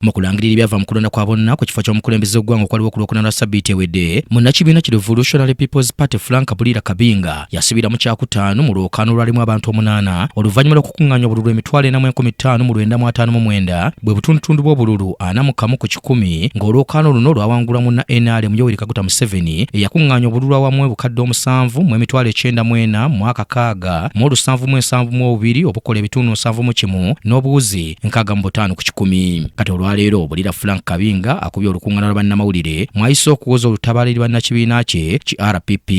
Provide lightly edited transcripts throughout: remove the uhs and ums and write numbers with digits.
Mu kulangirira ebyava mu kulonda kwa bonna ku kifo ky'omukulembeze w'eggwanga okwaliwo ku Lwokuna Sabbiiti ewedde, Munnakibiina ki Revolutionary People's Party Bulira Kabinga yasibira mu kyakutaano mu lwokaano olwalimu abantu 8 oluvannyuma lw'okukungaanya obululu emitwalo 4,59,999 bwe butundutundu bw'obululu 41 ku 100 ng'olwokaano luno lwawangulwa munna NRM Yoweri Kaguta Museveni eyakungaanya obululu awamu obukadde 7 mu emitwalo 94 mu mwaka 6 mu 772 obukola ebitundu 71 n'obuwuzi 65 ku 100. Kati olwaleero Bulira Kabinga akubye olukungaana lwa bannamawulire mwayise okuwoza olutabaliri bannakibiina kye RPP.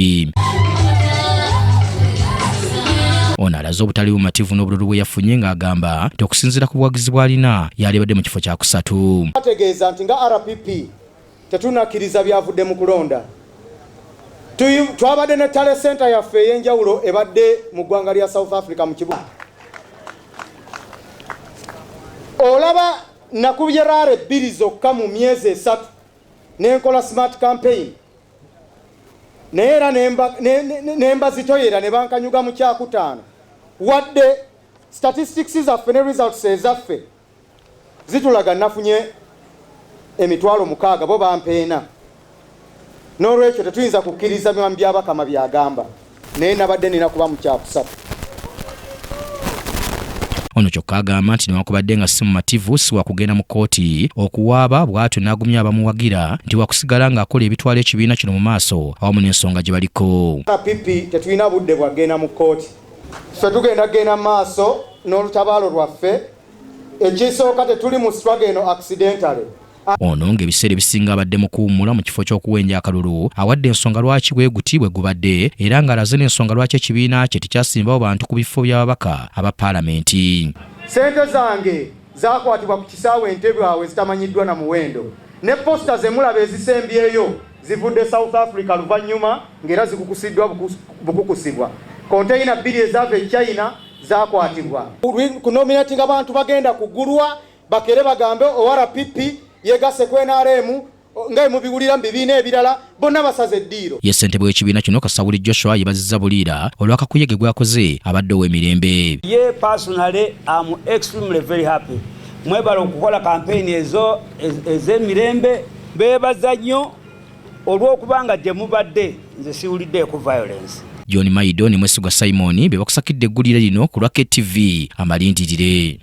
Ono alaze obutali mumativu n'Obululu Bweyafunye ng'agamba nti okusinziira ku buwagizi bw'alina yabadde mu kifo kyakusatu. Ategeeza nti nga RPP tetunakkiriza byavudde mu kulonda. Twabadde ne tale center yaffe ey'enjawulo ebadde mu ggwanga lya South Africa mu kibuga. Olaba nakubye rare 2 zokka mu myezi 3 n'enkola smart campaign neera nemba zitoyera ne bankanyuga mu kyakutaano wadde statistics zaffe ne results ezaffe zitulaga nafunye emitwalo 6 bo bampeena n'olwekyo tetuyinza kukkiriza byama by'abakama byagamba naye nabadde nina kuba mu kyakusatu. Ono kyokka agamba nti newankubadde nga si mumativu si waakugenda mu kkooti okuwaaba bw'atyo n'agumya abamuwagira nti wakusigala ng'akola ebitwala ekibiina kino mu maaso awamu n'ensonga gye baliko. RPP tetulina budde bwagenda mu kkooti. Ffe tugenda maaso n'olutabaalo lwaffe. Ekisooka tetuli mu struggle eno accidentally. Ono ng'ebiseera ebisinga abadde mu kuwummula mu kifo ky'okuwenja akalulu awadde ensonga lwaki bwe guti bwe gubadde era ng'alaze n'ensonga lwaki ekibiina kye tekyasimbawo bantu ku bifo by'ababaka aba paalamenti. Sente zange zaakwatibwa ku kisaawe Entebbe awe zitamanyiddwa na muwendo ne posta zemulaba ezisembyeyo zivudde South Africa luvannyuma ng'era zikukusiddwa bukukusibwa. Konteyina 2 ezaava e China zaakwatibwa. Kunominating abantu bagenda kugulwa bakere bagambe RPP yegase ku NRM nga mubiwulira mu bibiina ebirala bonna basaze eddiiro. Ye ssentebe w'ekibiina kino Kasawuli Joshua yebazizza Bulira olw'akakuyege gwakoze abadde ow'emirembe. Ye personally am extremely very happy. Mwebala okukola campaign ez'emirembe beebaza nnyo olw'okubanga gye mubadde nze siwulidde ku violence. John Maido ne Mwesigwa Simon be bakusakidde eggulire lino ku lwa KTV amalindirire.